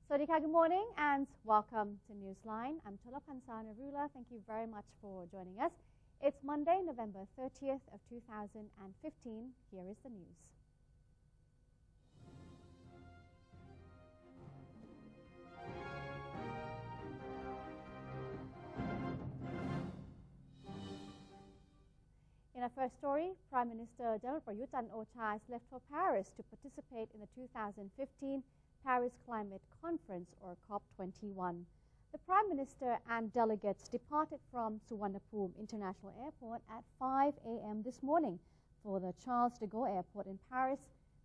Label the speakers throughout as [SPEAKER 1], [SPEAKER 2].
[SPEAKER 1] Good morning and welcome to Newsline. I'm Cholapansa Narula. Thank you very much for joining us. It's Monday, November 30th of 2015. Here is the news. In our first story, Prime Minister General Prayut Chan-o-cha has left for Paris to participate in the 2015 Paris Climate Conference, or COP21. The Prime Minister and delegates departed from Suvarnabhumi International Airport at 5 a.m. this morning for the Charles de Gaulle Airport in Paris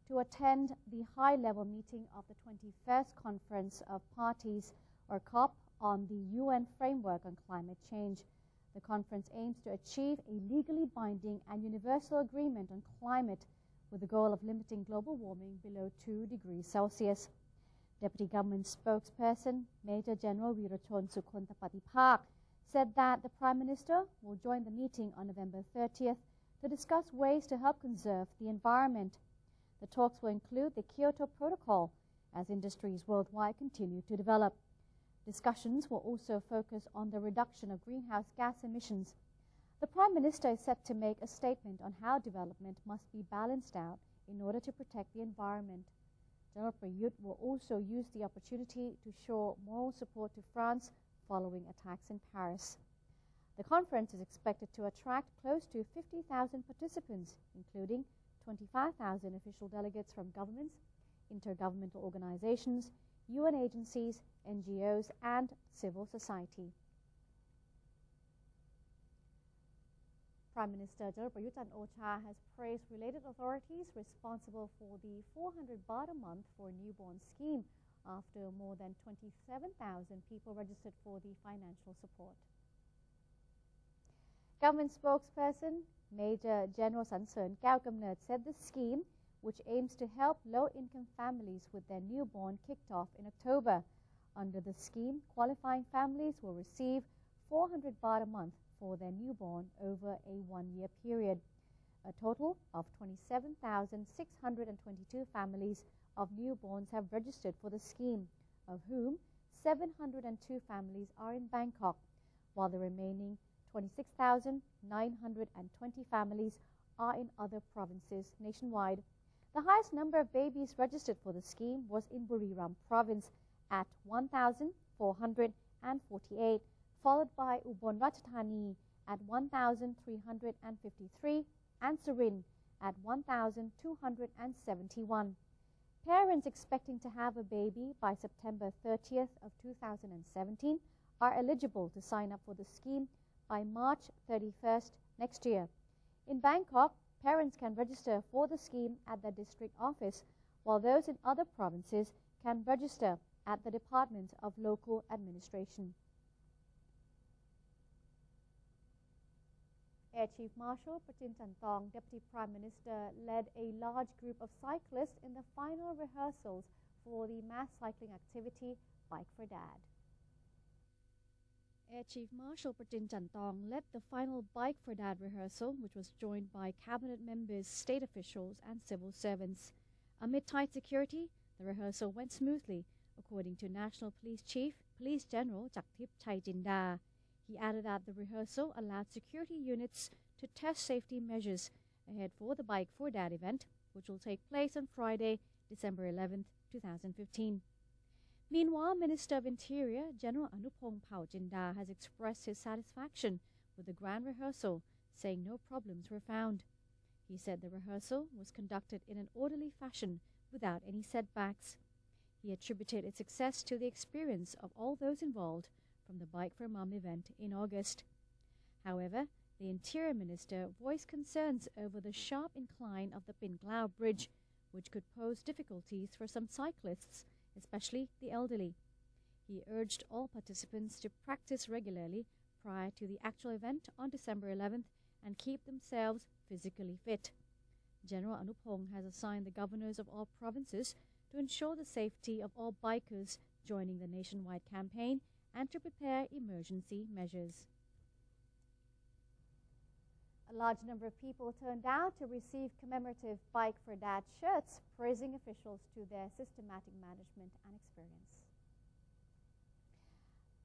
[SPEAKER 1] to attend the high-level meeting of the 21st Conference of Parties, or COP, on the UN Framework on Climate Change. The conference aims to achieve a legally binding and universal agreement on climate with the goal of limiting global warming below 2 degrees Celsius. Deputy Government spokesperson Major General Wirachon Sukhontapatipak said that the Prime Minister will join the meeting on November 30th to discuss ways to help conserve the environment. The talks will include the Kyoto Protocol as industries worldwide continue to develop. Discussions will also focus on the reduction of greenhouse gas emissions. The Prime Minister is set to make a statement on how development must be balanced out in order to protect the environment. General Prayut will also use the opportunity to show moral support to France following attacks in Paris. The conference is expected to attract close to 50,000 participants, including 25,000 official delegates from governments, intergovernmental organizations, UN agencies, NGOs, and civil society. Prime Minister General Prayut Chan-o-cha has praised related authorities responsible for the 400 baht a month for newborn scheme after more than 27,000 people registered for the financial support. Government spokesperson Major General Sansern Kaew-Kamnert said the scheme, which aims to help low-income families with their newborn, kicked off in October. Under the scheme, qualifying families will receive 400 baht a month for their newborn over a one-year period. A total of 27,622 families of newborns have registered for the scheme, of whom 702 families are in Bangkok, while the remaining 26,920 families are in other provinces nationwide. The highest number of babies registered for the scheme was in Buriram province at 1,448, followed by Ubon Ratchathani at 1,353 and Surin at 1,271. Parents expecting to have a baby by September 30th of 2017 are eligible to sign up for the scheme by March 31st next year. In Bangkok, parents can register for the scheme at the district office, while those in other provinces can register at the Department of Local Administration. Air Chief Marshal Pratin Chantong, Deputy Prime Minister, led a large group of cyclists in the final rehearsals for the mass cycling activity Bike for Dad. Air Chief Marshal Pratin Chantong led the final Bike for Dad rehearsal, which was joined by cabinet members, state officials and civil servants. Amid tight security, the rehearsal went smoothly, according to National Police Chief, Police General Jaktip Chaijinda. He added that the rehearsal allowed security units to test safety measures ahead for the Bike for Dad event, which will take place on Friday, December 11, 2015. Meanwhile, Minister of Interior General Anupong Jinda has expressed his satisfaction with the grand rehearsal, saying no problems were found. He said the rehearsal was conducted in an orderly fashion without any setbacks. He attributed its success to the experience of all those involved from the Bike for Mum event in August. However, the Interior Minister voiced concerns over the sharp incline of the Pinglao Bridge, which could pose difficulties for some cyclists, especially the elderly. He urged all participants to practice regularly prior to the actual event on December 11th and keep themselves physically fit. General Anupong has assigned the governors of all provinces to ensure the safety of all bikers joining the nationwide campaign and to prepare emergency measures. A large number of people turned out to receive commemorative Bike for Dad shirts, praising officials to their systematic management and experience.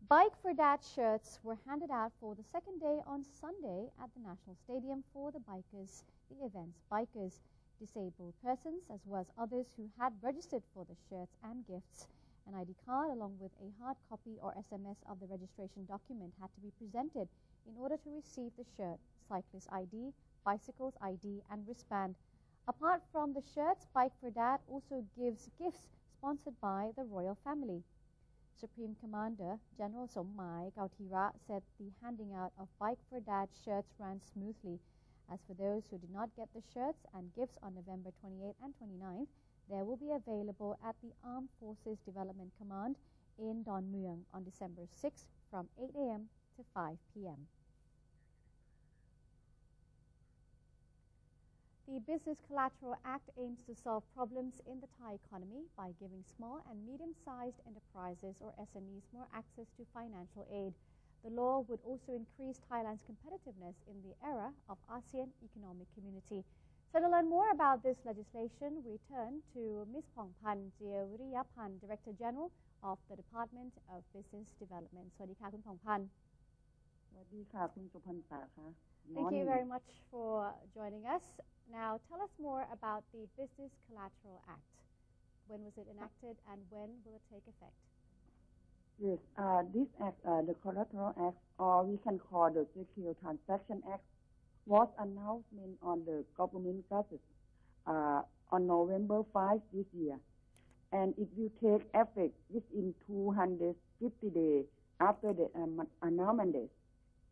[SPEAKER 1] Bike for Dad shirts were handed out for the second day on Sunday at the National Stadium for the bikers, the event's bikers, disabled persons, as well as others who had registered for the shirts and gifts. An ID card along with a hard copy or SMS of the registration document had to be presented in order to receive the shirt, cyclist ID, bicycles ID, and wristband. Apart from the shirts, Bike for Dad also gives gifts sponsored by the royal family. Supreme Commander General Sommai Kautira said the handing out of Bike for Dad shirts ran smoothly. As for those who did not get the shirts and gifts on November 28 and 29, they will be available at the Armed Forces Development Command in Don Mueang on December 6 from 8 a.m. to 5 p.m. The Business Collateral Act aims to solve problems in the Thai economy by giving small and medium-sized enterprises or SMEs more access to financial aid. The law would also increase Thailand's competitiveness in the era of ASEAN Economic Community. So to learn more about this legislation, we turn to Ms. Pongpan Jiawiriyapan, Director General of the Department of Business Development. สวัสดีค่ะคุณ Pongpan.
[SPEAKER 2] สวัสดีค่ะคุณสุพรรณษาค่ะ
[SPEAKER 1] Thank you very much for joining us. Now, tell us more about the Business Collateral Act. When was it enacted and when will it take effect?
[SPEAKER 2] Yes, this act, the Collateral Act, or we can call the Secure Transaction Act, was announced on the government gazette on November 5 this year, and it will take effect within 250 days after the announcement.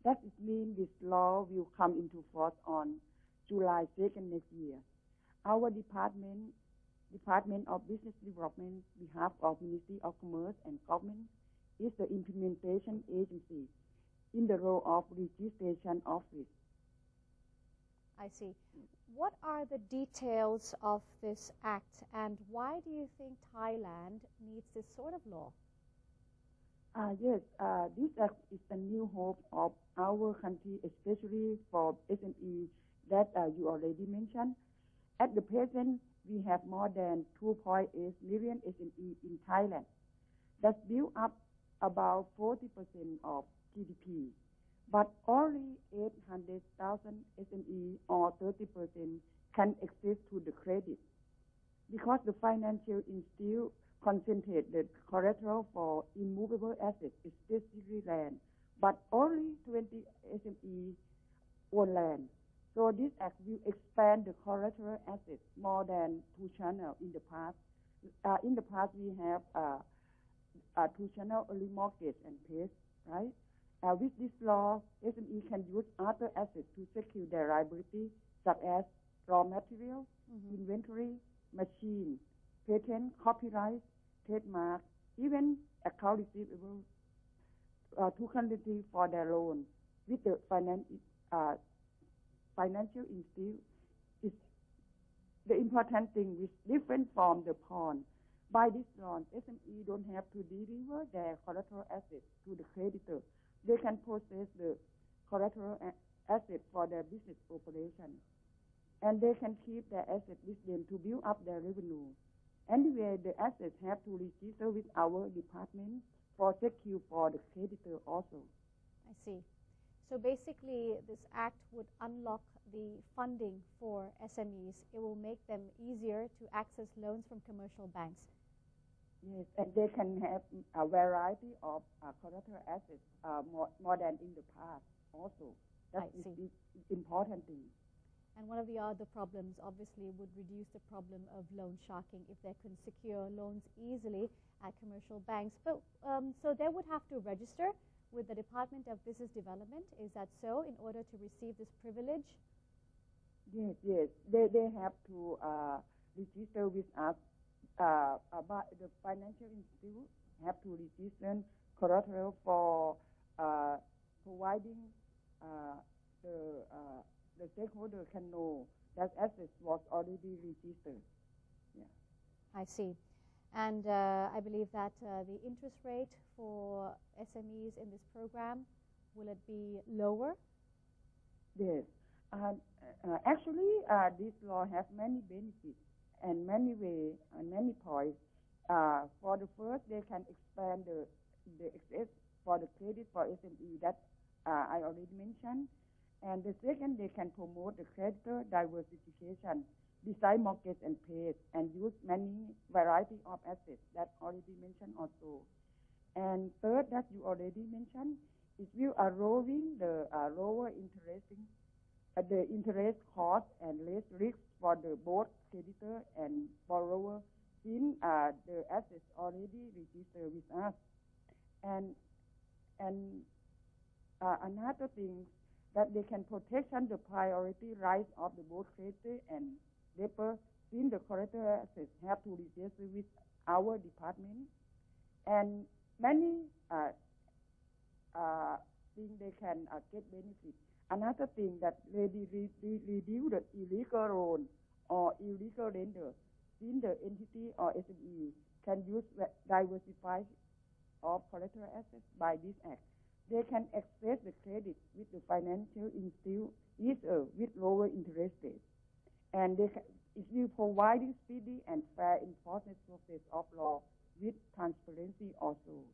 [SPEAKER 2] That means this law will come into force on July 2nd next year. Our Department of Business Development, on behalf of Ministry of Commerce and Government, is the implementation agency in the role of registration office.
[SPEAKER 1] I see. What are the details of this act, and why do you think Thailand needs this sort of law?
[SPEAKER 2] Yes, this act is a new hope of our country, especially for SME that you already mentioned. At the present, we have more than 2.8 million SME in Thailand. That's built up about 40% of GDP. But only 800,000 SME or 30% can access to the credit because the financial institute concentrate the collateral for immovable assets, especially land, but only 20 SME own land. So this act will expand the collateral assets more than two channels in the past. In the past, we have two channel only mortgage and PACE, right? With this law, SME can use other assets to secure their liability, such as raw material, inventory, machine, patent, copyright, trademark, even account receivable to guarantee for their loan. With the financial institute, is the important thing is different from the pawn. By this law, SME don't have to deliver their collateral assets to the creditor. They can process the collateral assets for their business operation, and they can keep their assets with them to build up their revenue. Anyway, the assets have to register with our department for secure for the creditor also.
[SPEAKER 1] I see. So basically, this act would unlock the funding for SMEs. It will make them easier to access loans from commercial banks.
[SPEAKER 2] Yes, and they can have a variety of collateral assets more than in the past also. That is the important thing.
[SPEAKER 1] And one of the other problems, obviously, would reduce the problem of loan sharking if they can secure loans easily at commercial banks. But so they would have to register with the Department of Business Development. Is that so, in order to receive this privilege?
[SPEAKER 2] Yes, yes. They have to register with us. About the financial institute have to register collateral for providing the stakeholder can know that assets was already registered. Yeah.
[SPEAKER 1] I see. And I believe that the interest rate for SMEs in this program, will it be lower?
[SPEAKER 2] Yes. Actually, this law has many benefits and many ways and many points. For the first, they can expand the access for the credit for SME that I already mentioned. And the second, they can promote the creditor diversification besides mortgage and PAYS and use many variety of assets that already mentioned also. And third, that you already mentioned, is we are lowering the lower the interest cost and less risk for the both creditor and borrower since the assets already registered with us. And another thing that they can protection the priority rights of the both creditor and debtor since the collateral assets have to register with our department. And many things they can get benefit. Another thing that they reduce the illegal loan or illegal lender since the entity or SME can use diversify of collateral assets by this act. They can access the credit with the financial institute with lower interest rates. And they can, it will provide speedy and fair enforcement process of law with transparency also.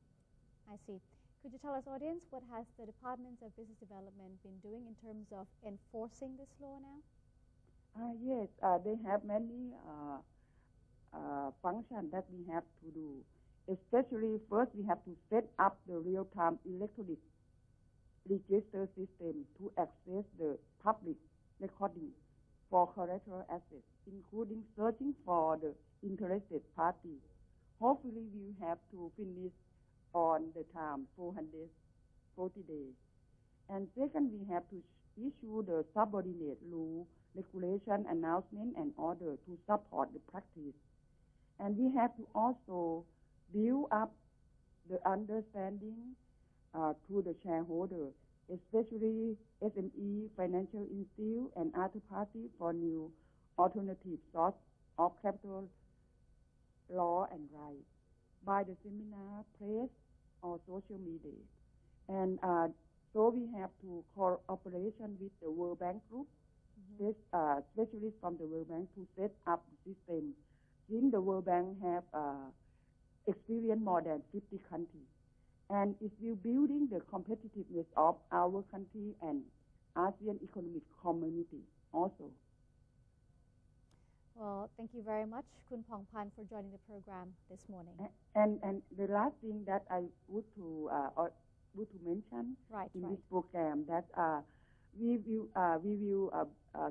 [SPEAKER 1] I see. Could you tell us, audience, what has the Department of Business Development been doing in terms of enforcing this law now?
[SPEAKER 2] Yes, they have many functions that we have to do. Especially, first we have to set up the real-time electronic register system to access the public recording for collateral assets, including searching for the interested parties. Hopefully, we have to finish on the time 440 days. And second, we have to issue the subordinate rule, regulation, announcement, and order to support the practice. And we have to also build up the understanding to the shareholder, especially SME, financial institute, and other parties for new alternative source of capital, law, and rights by the seminar, press, or social media. And so we have to cooperation with the World Bank Group, specialists from the World Bank to set up the system. Since the World Bank have experience more than 50 countries. And it's still building the competitiveness of our country and ASEAN economic community also.
[SPEAKER 1] Well, thank you very much, Kun Pongpan, for joining the program this morning.
[SPEAKER 2] And the last thing that I would to mention this program that we will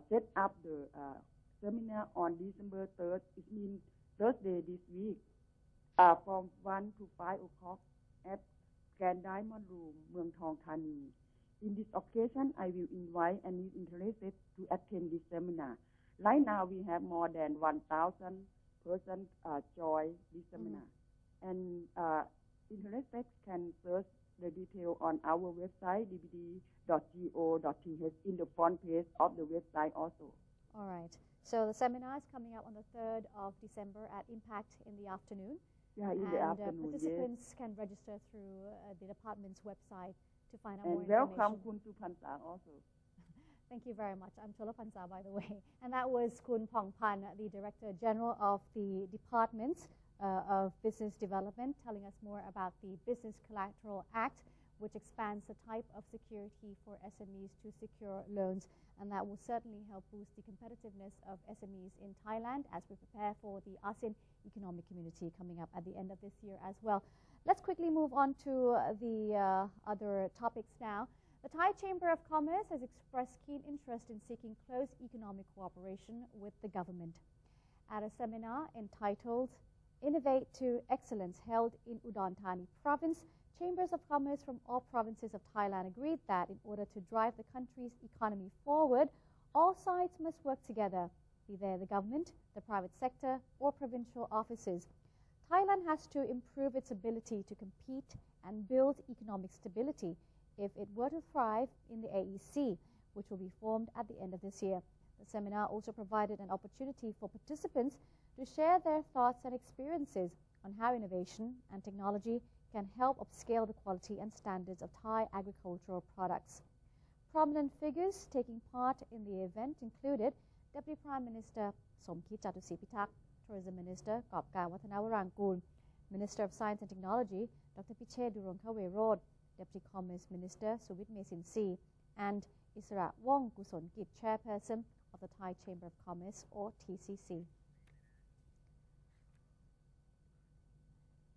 [SPEAKER 2] set up the seminar on December 3rd. It means Thursday this week from 1 to 5 o'clock at Grand Diamond Room, Muang Thong, Thani. In this occasion, I will invite any interested to attend this seminar. Right now, we have more than 1,000 persons join this seminar. And interested can search the detail on our website, dbd.go.th, in the front page of the website also.
[SPEAKER 1] All right. So the seminar is coming up on the 3rd of December at Impact in the afternoon.
[SPEAKER 2] Yeah, in the afternoon,
[SPEAKER 1] participants can register through the department's website to find out more
[SPEAKER 2] information.
[SPEAKER 1] And
[SPEAKER 2] welcome Kun Tupansa also.
[SPEAKER 1] Thank you very much. I'm Cholapansa, by the way. And that was Kun Pongpan, the Director General of the Department of Business Development, telling us more about the Business Collateral Act, which expands the type of security for SMEs to secure loans. And that will certainly help boost the competitiveness of SMEs in Thailand as we prepare for the ASEAN Economic Community coming up at the end of this year as well. Let's quickly move on to the other topics now. The Thai Chamber of Commerce has expressed keen interest in seeking close economic cooperation with the government. At a seminar entitled Innovate to Excellence held in Udon Thani Province, Chambers of Commerce from all provinces of Thailand agreed that in order to drive the country's economy forward, all sides must work together, be they the government, the private sector, or provincial offices. Thailand has to improve its ability to compete and build economic stability if it were to thrive in the AEC, which will be formed at the end of this year. The seminar also provided an opportunity for participants to share their thoughts and experiences on how innovation and technology can help upscale the quality and standards of Thai agricultural products. Prominent figures taking part in the event included Deputy Prime Minister Somkit Jatusipitak, Tourism Minister Gopkar Wattanawarankul, Minister of Science and Technology Dr. Piche Durongkawerod, Deputy Commerce Minister Suwit Mesinsi, and Isra Wong Kusonkit, Chairperson of the Thai Chamber of Commerce, or TCC.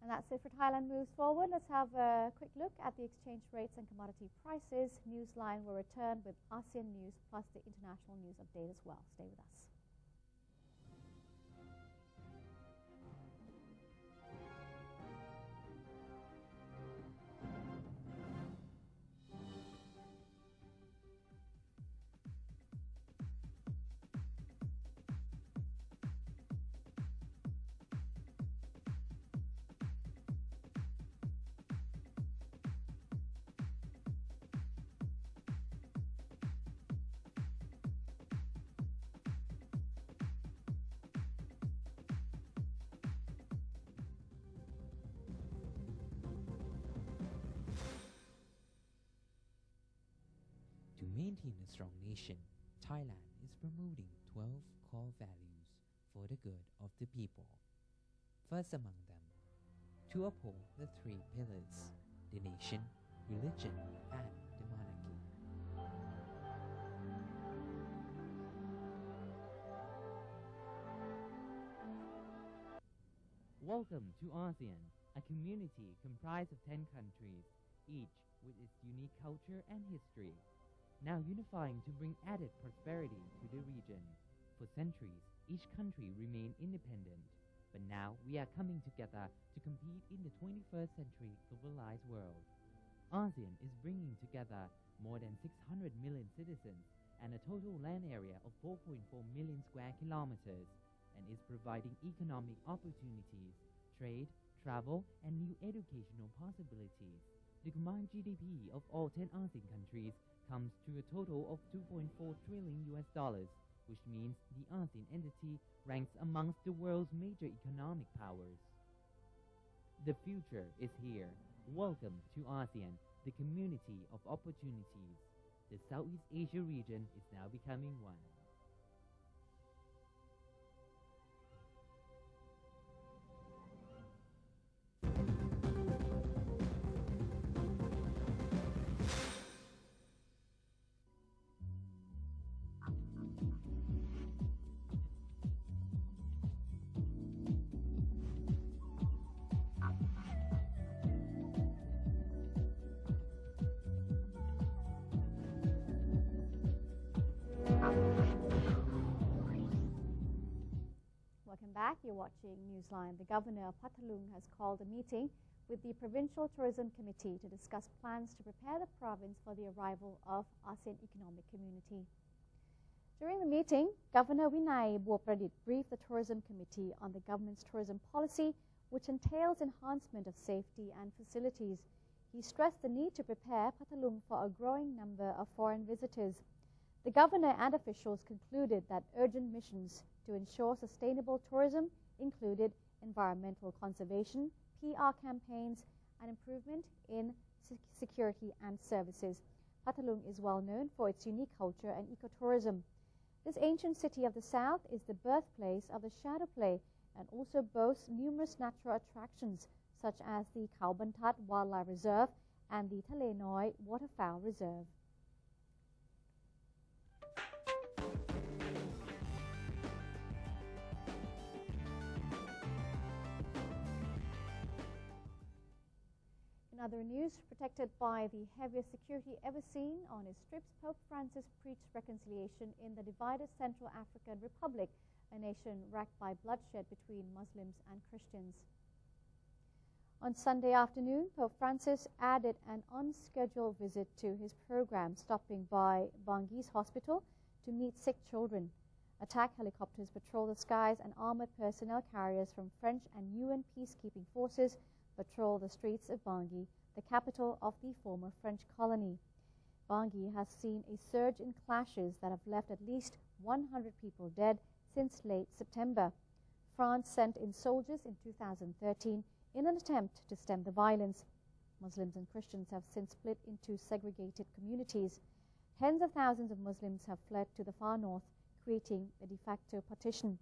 [SPEAKER 1] And that's it for Thailand Moves Forward. Let's have a quick look at the exchange rates and commodity prices. Newsline will return with ASEAN news plus the international news update as well. Stay with us.
[SPEAKER 3] To maintain a strong nation, Thailand is promoting 12 core values for the good of the people. First among them, to uphold the three pillars, the nation, religion, and the monarchy.
[SPEAKER 4] Welcome to ASEAN, a community comprised of 10 countries, each with its unique culture and history, now unifying to bring added prosperity to the region. For centuries, each country remained independent, but now we are coming together to compete in the 21st century globalized world. ASEAN is bringing together more than 600 million citizens and a total land area of 4.4 million square kilometers, and is providing economic opportunities, trade, travel, and new educational possibilities. The combined GDP of all 10 ASEAN countries comes to a total of $2.4 trillion, which means the ASEAN entity ranks amongst the world's major economic powers. The future is here. Welcome to ASEAN, the community of opportunities. The Southeast Asia region is now becoming one.
[SPEAKER 1] Welcome back. You're watching Newsline. The Governor of Pathalung has called a meeting with the Provincial Tourism Committee to discuss plans to prepare the province for the arrival of ASEAN Economic Community. During the meeting, Governor Vinay Buapradit briefed the Tourism Committee on the government's tourism policy, which entails enhancement of safety and facilities. He stressed the need to prepare Pathalung for a growing number of foreign visitors. The governor and officials concluded that urgent missions to ensure sustainable tourism included environmental conservation, PR campaigns, and improvement in security and services. Pathalung is well known for its unique culture and ecotourism. This ancient city of the south is the birthplace of the shadow play and also boasts numerous natural attractions such as the Khao Bantat Wildlife Reserve and the Thale Noi Waterfowl Reserve. In other news, protected by the heaviest security ever seen on his trips, Pope Francis preached reconciliation in the divided Central African Republic, a nation racked by bloodshed between Muslims and Christians. On Sunday afternoon, Pope Francis added an unscheduled visit to his program, stopping by Bangis Hospital to meet sick children. Attack helicopters patrol the skies, and armored personnel carriers from French and UN peacekeeping forces patrol the streets of Bangui, the capital of the former French colony. Bangui has seen a surge in clashes that have left at least 100 people dead since late September. France sent in soldiers in 2013 in an attempt to stem the violence. Muslims and Christians have since split into segregated communities. Tens of thousands of Muslims have fled to the far north, creating a de facto partition.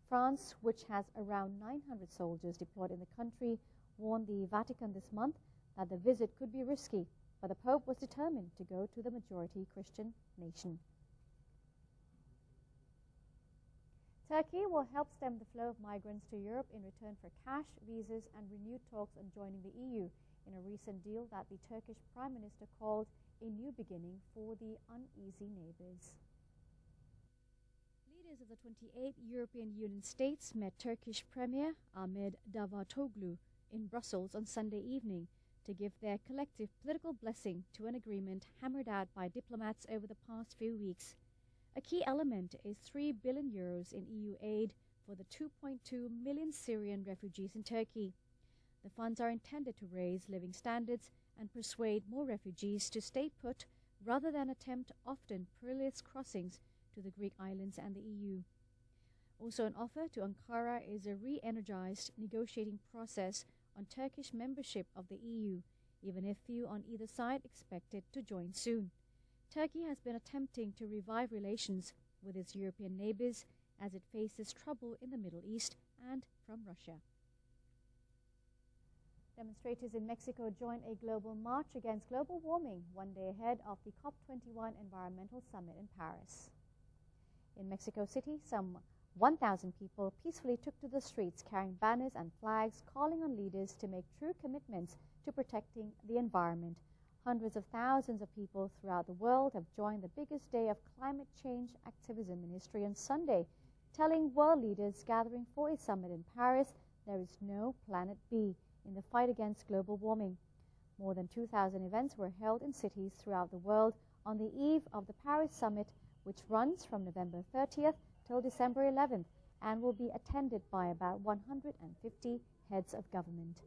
[SPEAKER 1] France, which has around 900 soldiers deployed in the country, warned the Vatican this month that the visit could be risky, but the Pope was determined to go to the majority Christian nation. Turkey will help stem the flow of migrants to Europe in return for cash, visas, and renewed talks on joining the EU in a recent deal that the Turkish Prime Minister called a new beginning for the uneasy neighbours. Leaders of the 28 European Union states met Turkish Premier Ahmet Davutoglu in Brussels on Sunday evening to give their collective political blessing to an agreement hammered out by diplomats over the past few weeks. A key element is €3 billion in EU aid for the 2.2 million Syrian refugees in Turkey. The funds are intended to raise living standards and persuade more refugees to stay put rather than attempt often perilous crossings to the Greek islands and the EU. Also an offer to Ankara is a re-energized negotiating process on Turkish membership of the EU, even if few on either side expect it to join soon. Turkey has been attempting to revive relations with its European neighbours as it faces trouble in the Middle East and from Russia. Demonstrators in Mexico joined a global march against global warming 1 day ahead of the COP21 Environmental Summit in Paris. In Mexico City, some 1,000 people peacefully took to the streets carrying banners and flags calling on leaders to make true commitments to protecting the environment. Hundreds of thousands of people throughout the world have joined the biggest day of climate change activism in history on Sunday, telling world leaders gathering for a summit in Paris there is no planet B in the fight against global warming. More than 2,000 events were held in cities throughout the world on the eve of the Paris summit, which runs from November 30th till December 11th and will be attended by about 150 heads of government.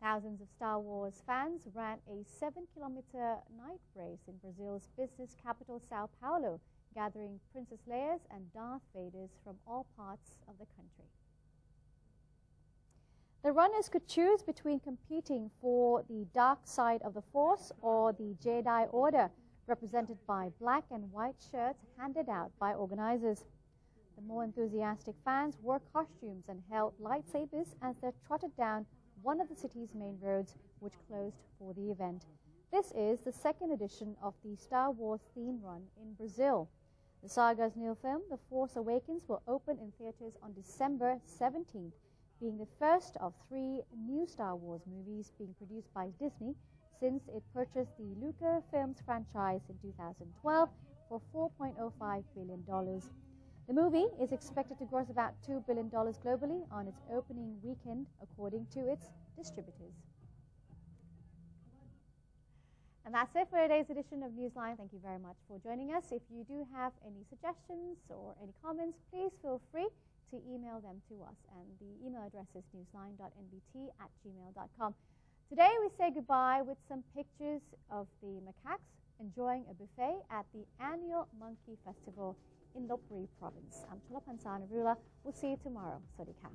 [SPEAKER 1] Thousands of Star Wars fans ran a 7-kilometer night race in Brazil's business capital, Sao Paulo, gathering Princess Leia's and Darth Vader's from all parts of the country. The runners could choose between competing for the dark side of the Force or the Jedi Order, represented by black and white shirts handed out by organizers. The more enthusiastic fans wore costumes and held lightsabers as they trotted down one of the city's main roads, which closed for the event. This is the second edition of the Star Wars theme run in Brazil. The saga's new film, The Force Awakens, will open in theaters on December 17th, being the first of 3 new Star Wars movies being produced by Disney since it purchased the Lucasfilms franchise in 2012 for $4.05 billion. The movie is expected to gross about $2 billion globally on its opening weekend, according to its distributors. And that's it for today's edition of Newsline. Thank you very much for joining us. If you do have any suggestions or any comments, please feel free to email them to us. And the email address is newsline.nbt@gmail.com. Today we say goodbye with some pictures of the macaques enjoying a buffet at the annual Monkey Festival in Lopburi Province. I'm Chulapansana Rula. We'll see you tomorrow. Sawasdee ka.